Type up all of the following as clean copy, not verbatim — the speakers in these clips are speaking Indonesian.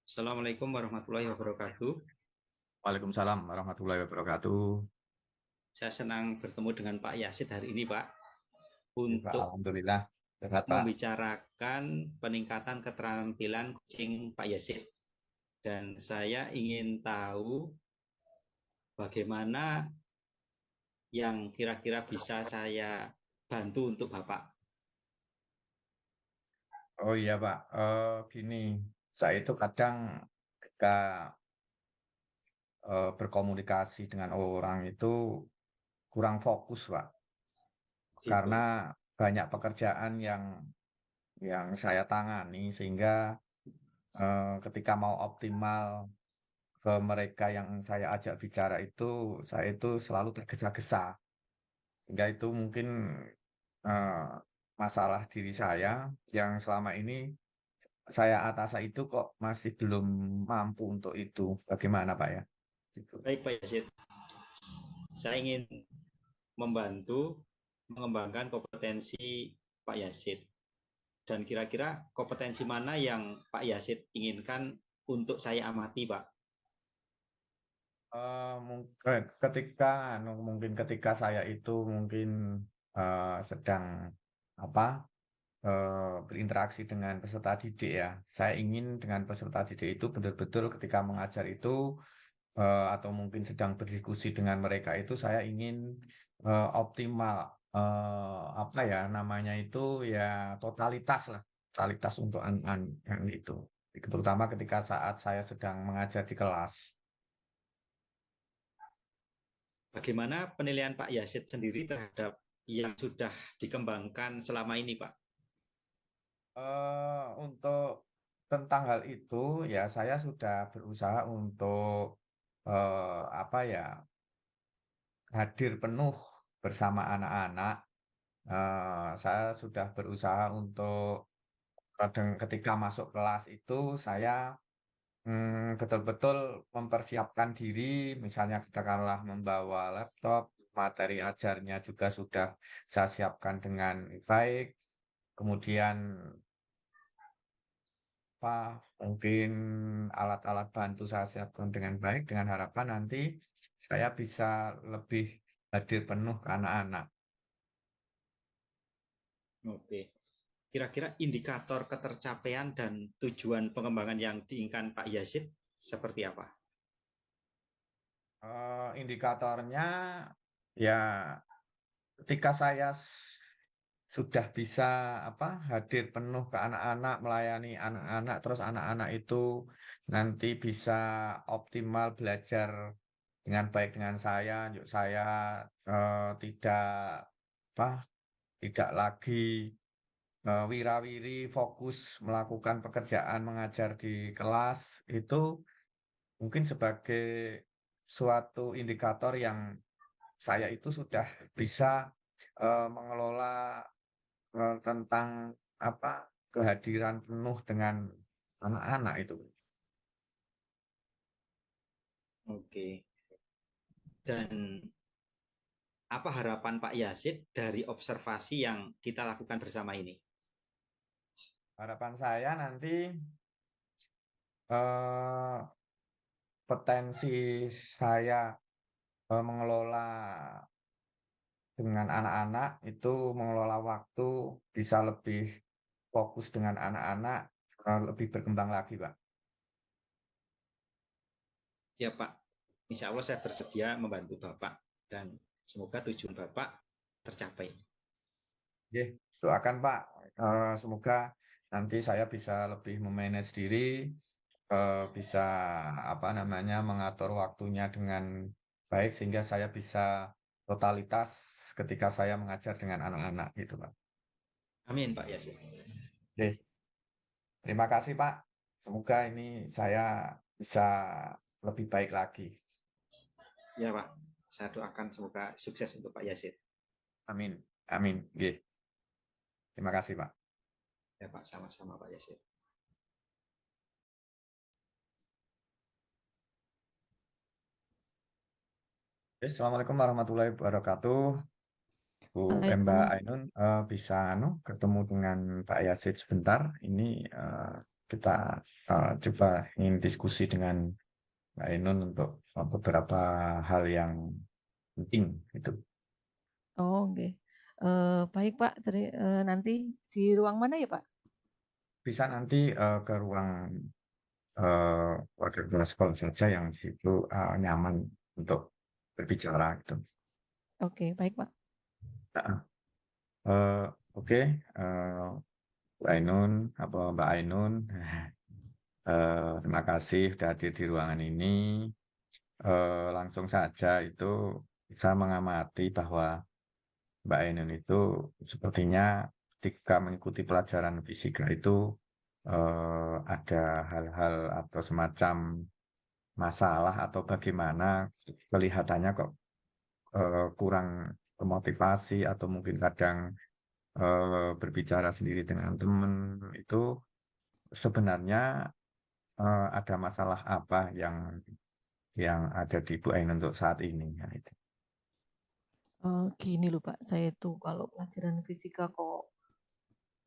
Assalamualaikum warahmatullahi wabarakatuh. Waalaikumsalam warahmatullahi wabarakatuh. Saya senang bertemu dengan Pak Yasid hari ini, Pak, Ya, Pak, untuk alhamdulillah. Sehat, Pak. membicarakan peningkatan keterampilan kucing Pak Yasid. Dan saya ingin tahu bagaimana yang kira-kira bisa saya bantu untuk Bapak. Oh iya, Pak. Gini, saya itu kadang ketika berkomunikasi dengan orang itu kurang fokus, Pak. Gitu. Karena banyak pekerjaan yang saya tangani sehingga ketika mau optimal ke mereka yang saya ajak bicara itu, saya itu selalu tergesa-gesa. Sehingga itu mungkin eh, masalah diri saya yang selama ini saya atasi itu kok masih belum mampu untuk itu. Bagaimana, Pak ya? Gitu. Baik, Pak Yasid. Saya ingin membantu mengembangkan kompetensi Pak Yasid. Dan kira-kira kompetensi mana yang Pak Yasid inginkan untuk saya amati, Pak? Mungkin ketika saya itu mungkin sedang apa berinteraksi dengan peserta didik ya. Saya ingin dengan peserta didik itu betul-betul ketika mengajar itu atau mungkin sedang berdiskusi dengan mereka itu saya ingin optimal apa ya namanya itu ya totalitas lah, totalitas untuk anak-anak yang itu. Terutama ketika saat saya sedang mengajar di kelas. Bagaimana penilaian Pak Yasid sendiri terhadap yang sudah dikembangkan selama ini, Pak? Untuk tentang hal itu ya saya sudah berusaha untuk apa ya hadir penuh bersama anak-anak. Saya sudah berusaha untuk ketika masuk kelas itu saya betul-betul mempersiapkan diri, misalnya katakanlah membawa laptop, materi ajarnya juga sudah saya siapkan dengan baik. Kemudian apa mungkin alat-alat bantu saya siapkan dengan baik dengan harapan nanti saya bisa lebih hadir penuh ke anak-anak. Oke. Kira-kira indikator ketercapaian dan tujuan pengembangan yang diinginkan Pak Yasid seperti apa? Indikatornya ya ketika saya sudah bisa apa hadir penuh ke anak-anak, melayani anak-anak, terus anak-anak itu nanti bisa optimal belajar dengan baik dengan saya, yuk saya tidak apa tidak lagi wira-wiri fokus melakukan pekerjaan mengajar di kelas itu mungkin sebagai suatu indikator yang saya itu sudah bisa mengelola tentang apa kehadiran penuh dengan anak-anak itu. Oke. Dan apa harapan Pak Yasid dari observasi yang kita lakukan bersama ini? Harapan saya nanti eh, potensi saya mengelola dengan anak-anak itu mengelola waktu bisa lebih fokus dengan anak-anak lebih berkembang lagi, Pak. Ya, Pak. Insya Allah saya bersedia membantu Bapak dan semoga tujuan Bapak tercapai. Oke, doakan Pak. Semoga nanti saya bisa lebih memanage diri, bisa apa namanya mengatur waktunya dengan baik sehingga saya bisa totalitas ketika saya mengajar dengan anak-anak gitu, Pak. Amin, Pak Yasin. Oke, terima kasih Pak. Semoga ini saya bisa lebih baik lagi. Ya, Pak. Saya doakan semoga sukses untuk Pak Yasin. Amin. Amin. Oke, terima kasih Pak. Ya, Pak. Sama-sama, Pak Yasin. Oke, Assalamualaikum warahmatullahi wabarakatuh. Bu Mbak Waalaikumsalam. Ainun bisa ketemu dengan Pak Yasid sebentar. Ini kita coba ingin diskusi dengan Mbak Ainun untuk beberapa hal yang penting itu. Oh, oke. Baik Pak, nanti di ruang mana ya Pak? Bisa nanti ke ruang wakil kelas sekolah saja yang di situ nyaman untuk berbicara gitu. Oke, baik Pak. Nah, oke, Mbak Ainun, Mbak Ainun, terima kasih sudah hadir di ruangan ini. Langsung saja itu saya mengamati bahwa Mbak Ainun itu sepertinya ketika mengikuti pelajaran fisika itu ada hal-hal atau semacam masalah atau bagaimana kelihatannya kok kurang termotivasi atau mungkin kadang berbicara sendiri dengan teman itu sebenarnya ada masalah apa yang ada di Bu Ainun untuk saat ini ya itu. Gini loh Pak, saya tuh kalau pelajaran fisika kok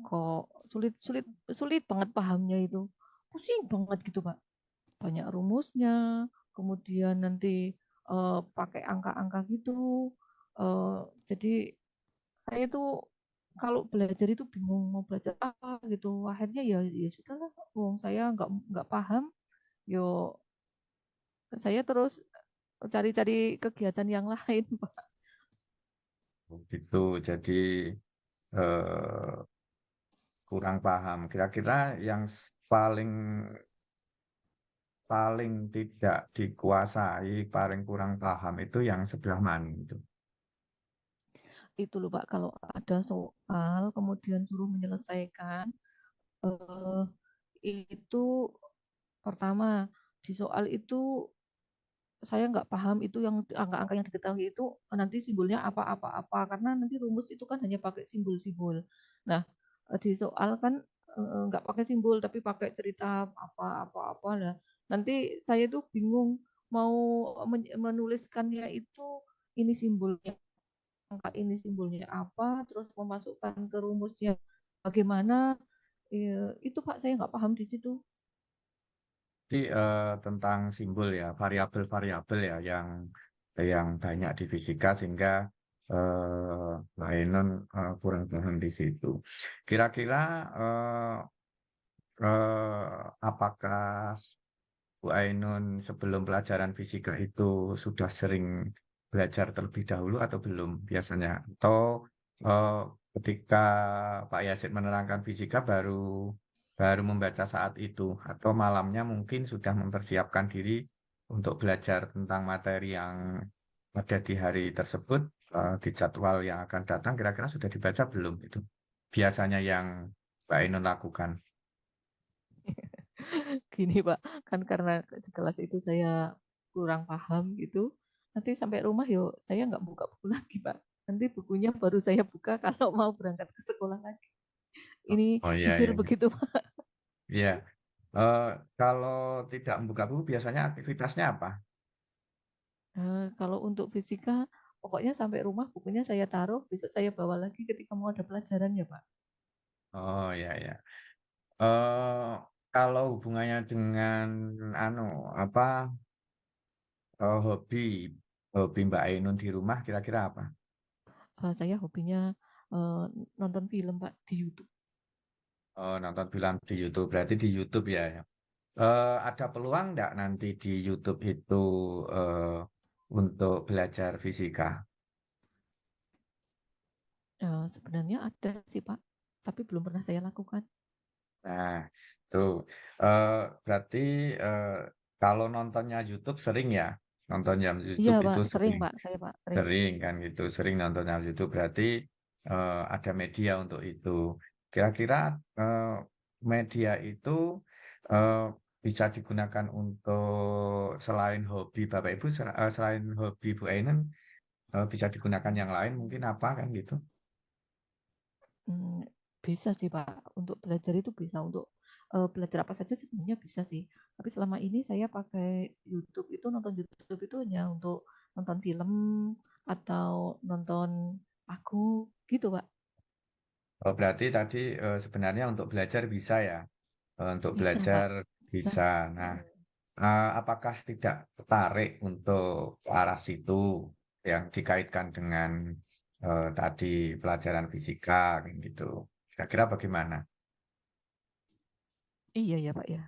kok sulit sulit sulit banget pahamnya itu. Pusing banget gitu Pak. Banyak rumusnya, kemudian nanti pakai angka-angka gitu. Eh, jadi saya tuh kalau belajar itu bingung mau belajar apa gitu. Akhirnya ya sudahlah, wong saya nggak paham, yo saya terus cari-cari kegiatan yang lain, Pak. Gitu jadi eh, kurang paham. Kira-kira yang paling paling tidak dikuasai, paling kurang paham itu yang sebelah mana itu? Itu loh Pak, kalau ada soal kemudian suruh menyelesaikan, eh, itu pertama di soal itu saya nggak paham itu yang angka-angka yang diketahui itu nanti simbolnya apa-apa-apa karena nanti rumus itu kan hanya pakai simbol-simbol. Nah, di soal kan nggak pakai simbol tapi pakai cerita apa-apa-apa lah. Nanti saya tuh bingung mau menuliskannya itu ini simbolnya angka ini simbolnya apa, terus memasukkan ke rumusnya bagaimana. Itu Pak saya nggak paham di situ. Jadi tentang simbol ya, variabel-variabel ya yang banyak di fisika sehingga Mbak Ainun kurang paham di situ. Kira-kira apakah Bu Ainun sebelum pelajaran fisika itu sudah sering belajar terlebih dahulu atau belum biasanya? Atau eh, ketika Pak Yasid menerangkan fisika baru baru membaca saat itu? Atau malamnya mungkin sudah mempersiapkan diri untuk belajar tentang materi yang ada di hari tersebut di jadwal yang akan datang kira-kira sudah dibaca belum itu? Biasanya yang Mbak Ainun lakukan. Gini Pak, kan karena di kelas itu saya kurang paham gitu. Nanti sampai rumah yuk saya nggak buka buku lagi Pak. Nanti bukunya baru saya buka kalau mau berangkat ke sekolah lagi. Ini Oh iya, jujur iya. begitu Pak. Iya. Eh, kalau tidak membuka buku, biasanya aktivitasnya apa? Kalau untuk fisika, pokoknya sampai rumah bukunya saya taruh, besok saya bawa lagi ketika mau ada pelajaran ya Pak. Oh ya ya. Eh, kalau hubungannya dengan anu apa hobi hobi Mbak Ainun di rumah kira-kira apa? Saya hobinya nonton film Pak di YouTube. Oh, nonton film di YouTube. Berarti di YouTube ya. Ya. Ada peluang nggak nanti di YouTube itu eh, untuk belajar fisika? Sebenarnya ada sih Pak, tapi belum pernah saya lakukan. Nah, tuh eh, berarti eh, kalau nontonnya YouTube sering ya, nontonnya Iya YouTube Pak, itu sering sering, Pak, saya Pak, sering. sering kan gitu, sering nontonnya YouTube. Berarti ada media untuk itu. Kira-kira eh, media itu eh, bisa digunakan untuk selain hobi Bapak Ibu, selain hobi Bu Ainun, bisa digunakan yang lain mungkin apa kan gitu? Hmm, bisa sih Pak, untuk belajar itu bisa untuk belajar apa saja sebenarnya bisa sih. Tapi selama ini saya pakai YouTube itu nonton YouTube itu hanya untuk nonton film atau nonton lagu gitu Pak. Oh, berarti tadi sebenarnya untuk belajar bisa ya. untuk Bisa, Pak. belajar Bisa. bisa. Nah, apakah tidak tertarik untuk ke arah situ yang dikaitkan dengan tadi pelajaran fisika kayak gitu? Kira-kira bagaimana? Iya ya, Pak ya.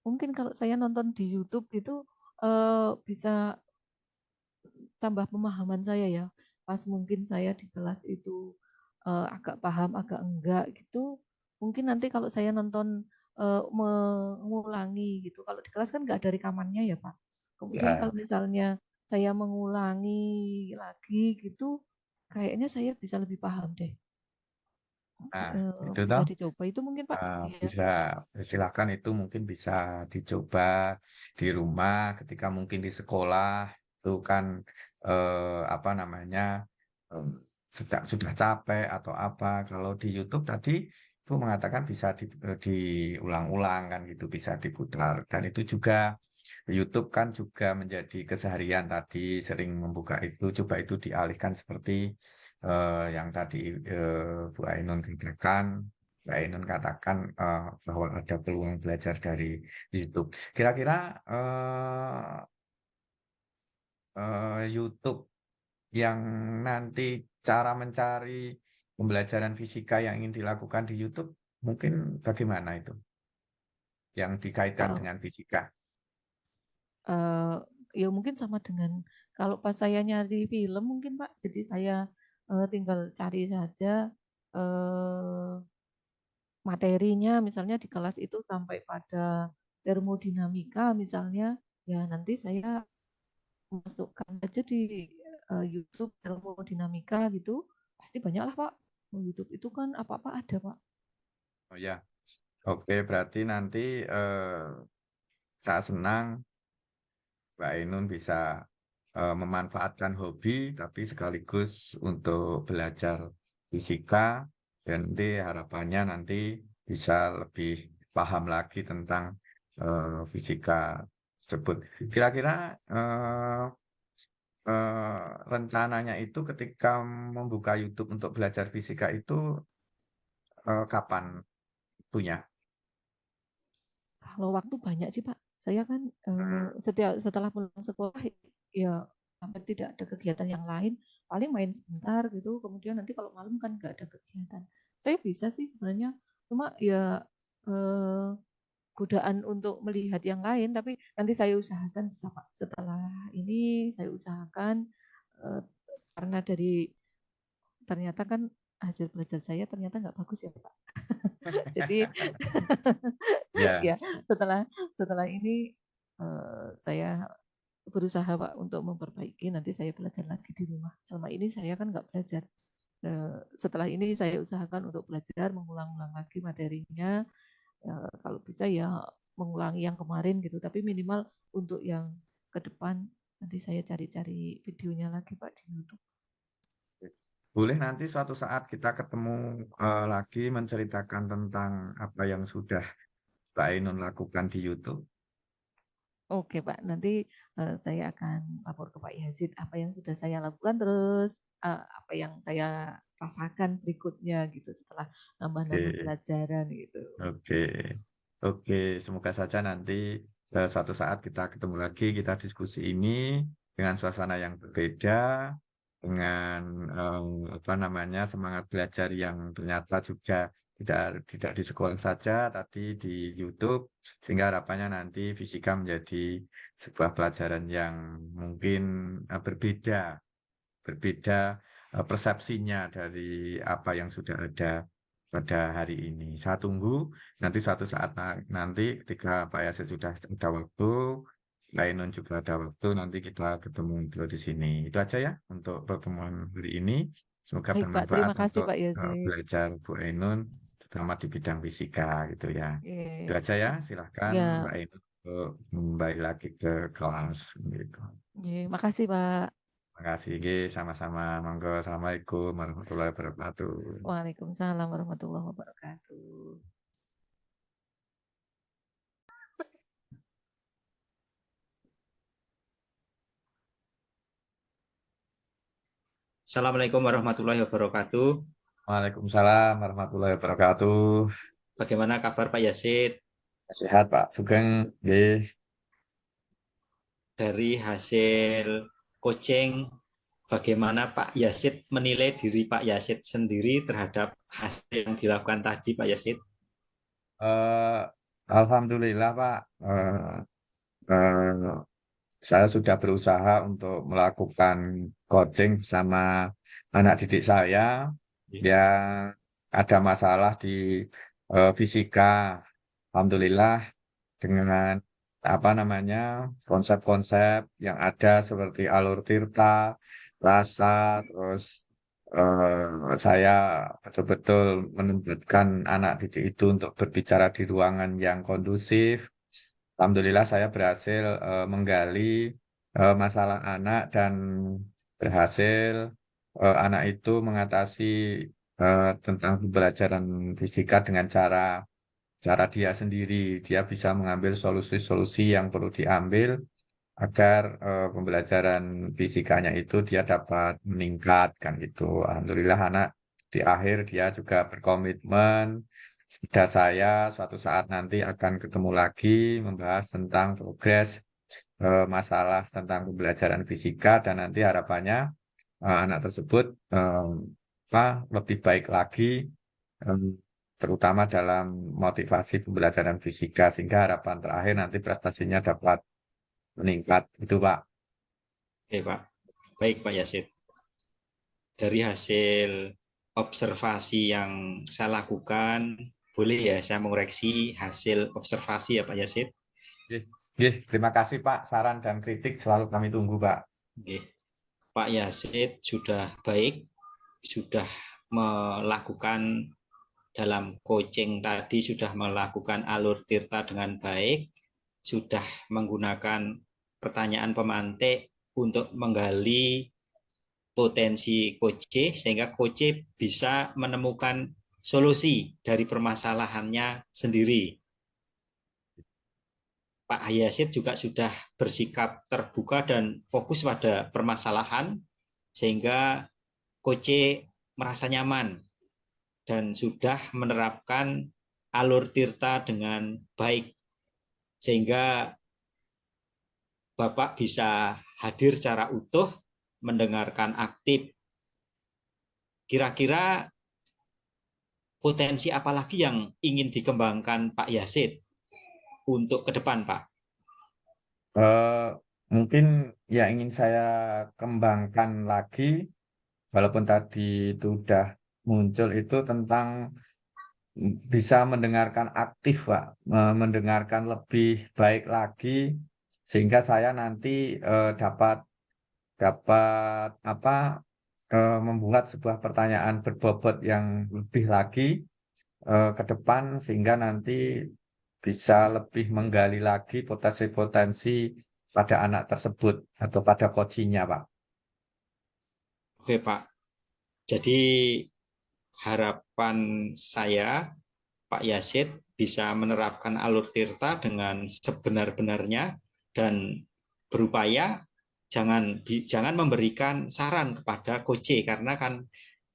Mungkin kalau saya nonton di YouTube itu bisa tambah pemahaman saya ya. Pas mungkin saya di kelas itu agak paham, agak enggak gitu. Mungkin nanti kalau saya nonton mengulangi gitu. Kalau di kelas kan nggak ada rekamannya ya, Pak. Kemudian Ya, kalau misalnya saya mengulangi lagi gitu, kayaknya saya bisa lebih paham deh. nah itu Bisa toh. dicoba itu mungkin, Pak. Iya. Bisa silakan itu mungkin bisa dicoba di rumah ketika mungkin di sekolah itu kan apa namanya em, sudah capek atau apa kalau di YouTube tadi itu mengatakan bisa diulang-ulang kan gitu bisa diputar dan itu juga YouTube kan juga menjadi keseharian tadi sering membuka itu coba itu dialihkan seperti yang tadi Bu Ainun katakan Mbak Ainun katakan bahwa ada peluang belajar dari YouTube. Kira-kira YouTube yang nanti cara mencari pembelajaran fisika yang ingin dilakukan di YouTube mungkin bagaimana itu yang dikaitkan Kalau dengan fisika? eh, ya mungkin sama dengan kalau pas saya nyari film mungkin Pak, jadi saya tinggal cari saja eh, materinya, misalnya di kelas itu sampai pada termodinamika misalnya, ya nanti saya masukkan aja di YouTube termodinamika gitu, pasti banyak lah Pak. YouTube itu kan apa-apa ada Pak. Oh ya, oke berarti nanti saya senang Mbak Ainun bisa memanfaatkan hobi tapi sekaligus untuk belajar fisika dan nanti harapannya nanti bisa lebih paham lagi tentang fisika tersebut. Kira-kira rencananya itu ketika membuka YouTube untuk belajar fisika itu kapan punya? Kalau waktu banyak sih Pak. Saya kan setelah pulang sekolah ya hampir tidak ada kegiatan yang lain. Paling main sebentar gitu. Kemudian nanti kalau malam kan nggak ada kegiatan. Saya bisa sih sebenarnya. Cuma ya eh, godaan untuk melihat yang lain. Tapi nanti saya usahakan bisa Pak. Setelah ini saya usahakan eh, karena dari ternyata kan hasil belajar saya ternyata nggak bagus ya Pak. Jadi Ya, ya setelah setelah ini saya berusaha Pak untuk memperbaiki. Nanti saya belajar lagi di rumah. Selama ini saya kan nggak belajar. Setelah ini saya usahakan untuk belajar mengulang-ulang lagi materinya. Kalau bisa ya mengulangi yang kemarin gitu. Tapi minimal untuk yang ke depan nanti saya cari-cari videonya lagi Pak di YouTube. boleh nanti suatu saat kita ketemu lagi menceritakan tentang apa yang sudah Mbak Ainun lakukan di YouTube. Oke Pak, nanti saya akan lapor ke Pak Yazid apa yang sudah saya lakukan, terus apa yang saya rasakan berikutnya gitu setelah nambah-nambah Oke, pelajaran gitu. oke, oke. Semoga saja nanti suatu saat kita ketemu lagi, kita diskusi ini dengan suasana yang berbeda, dengan apa namanya semangat belajar yang ternyata juga tidak di sekolah saja, tapi di YouTube, sehingga harapannya nanti fisika menjadi sebuah pelajaran yang mungkin berbeda persepsinya dari apa yang sudah ada pada hari ini. Saya tunggu nanti suatu saat nanti ketika Pak Yasin sudah ada waktu, Mbak Ainun juga ada waktu, nanti kita ketemu dulu di sini. Itu aja ya untuk pertemuan hari ini. Semoga Baik Pak, bermanfaat terima kasih untuk Pak Yazid. belajar Bu Ainun, terutama di bidang fisika gitu ya. Itu Oke. aja ya, silahkan Ya, Mbak Ainun untuk kembali lagi ke kelas gitu. oke, makasih Pak. Makasih, Gi. Sama-sama. Monggo. Assalamualaikum warahmatullahi wabarakatuh. Waalaikumsalam warahmatullahi wabarakatuh. Assalamualaikum warahmatullahi wabarakatuh. Waalaikumsalam warahmatullahi wabarakatuh. Bagaimana kabar Pak Yasid? Sehat Pak Sugeng, nggih. Dari hasil coaching, bagaimana Pak Yasid menilai diri Pak Yasid sendiri terhadap hasil yang dilakukan tadi, Pak Yasid? Eh, Alhamdulillah Pak, eh, saya sudah berusaha untuk melakukan coaching sama anak didik saya yang ada masalah di fisika. Alhamdulillah dengan apa namanya konsep-konsep yang ada seperti alur tirta, rasa, terus saya betul-betul menempatkan anak didik itu untuk berbicara di ruangan yang kondusif. Alhamdulillah saya berhasil menggali masalah anak dan berhasil anak itu mengatasi tentang pembelajaran fisika dengan cara cara dia sendiri. Dia bisa mengambil solusi-solusi yang perlu diambil agar pembelajaran fisikanya itu dia dapat meningkat kan gitu. Alhamdulillah anak di akhir dia juga berkomitmen. Pada saya suatu saat nanti akan ketemu lagi membahas tentang progres masalah tentang pembelajaran fisika dan nanti harapannya anak tersebut apa, lebih baik lagi em, terutama dalam motivasi pembelajaran fisika sehingga harapan terakhir nanti prestasinya dapat meningkat itu Pak. Oke, Pak. Baik, Pak Yasid. Dari hasil observasi yang saya lakukan, boleh ya saya mengoreksi hasil observasi ya Pak Yasid? Oke. Oke, terima kasih Pak, saran dan kritik selalu kami tunggu Pak. Oke. Pak Yasid sudah baik, sudah melakukan dalam coaching tadi, sudah melakukan alur tirta dengan baik, sudah menggunakan pertanyaan pemantik untuk menggali potensi coach sehingga coach bisa menemukan solusi dari permasalahannya sendiri. Pak Hayasid juga sudah bersikap terbuka dan fokus pada permasalahan sehingga coach merasa nyaman dan sudah menerapkan alur tirta dengan baik sehingga Bapak bisa hadir secara utuh, mendengarkan aktif. Kira-kira potensi apa lagi yang ingin dikembangkan Pak Yasid untuk ke depan, Pak? Eh, Mungkin yang ingin saya kembangkan lagi, walaupun tadi itu sudah muncul itu tentang bisa mendengarkan aktif, Pak, mendengarkan lebih baik lagi, sehingga saya nanti dapat dapat apa membuat sebuah pertanyaan berbobot yang lebih lagi ke depan, sehingga nanti bisa lebih menggali lagi potensi-potensi pada anak tersebut atau pada coachingnya, Pak. Oke, Pak. Jadi harapan saya Pak Yasid bisa menerapkan alur tirta dengan sebenar-benarnya dan berupaya jangan memberikan saran kepada coach karena kan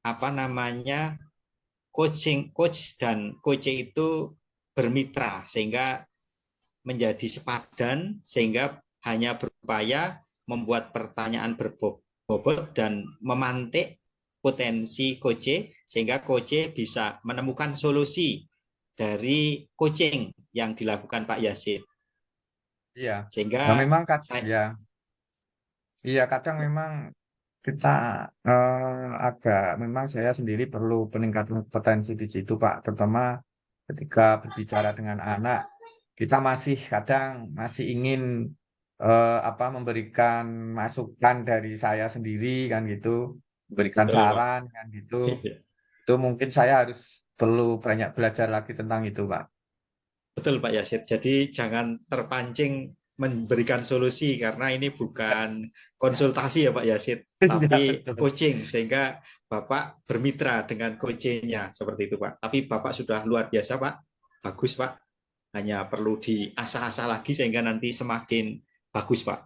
apa namanya coach dan coach itu bermitra sehingga menjadi sepadan sehingga hanya berupaya membuat pertanyaan berbobot dan memantik potensi coach sehingga coach bisa menemukan solusi dari coaching yang dilakukan Pak Yasid. Iya. Nah, Sehingga memang saya ya, iya kadang memang kita agak memang saya sendiri perlu peningkatan potensi di situ, Pak. Terutama ketika berbicara dengan anak, kita masih kadang masih ingin apa memberikan masukan dari saya sendiri kan gitu, memberikan betul Pak. saran kan gitu. Itu mungkin saya harus perlu banyak belajar lagi tentang itu, Pak. Betul Pak Yasid. Jadi jangan terpancing memberikan solusi karena ini bukan konsultasi ya Pak Yasid, Iya, tapi betul. coaching sehingga Bapak bermitra dengan coachnya seperti itu Pak. Tapi Bapak sudah luar biasa Pak. Bagus Pak. Hanya perlu diasah-asah lagi sehingga nanti semakin bagus Pak.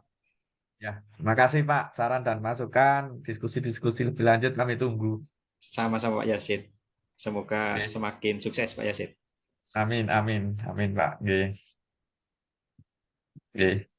Ya, terima kasih Pak saran dan masukan. Diskusi-diskusi lebih lanjut kami tunggu. Sama-sama Pak Yasid. Semoga Oke. semakin sukses Pak Yasid. Amin, amin, amin, Pak. Nggih. Nggih.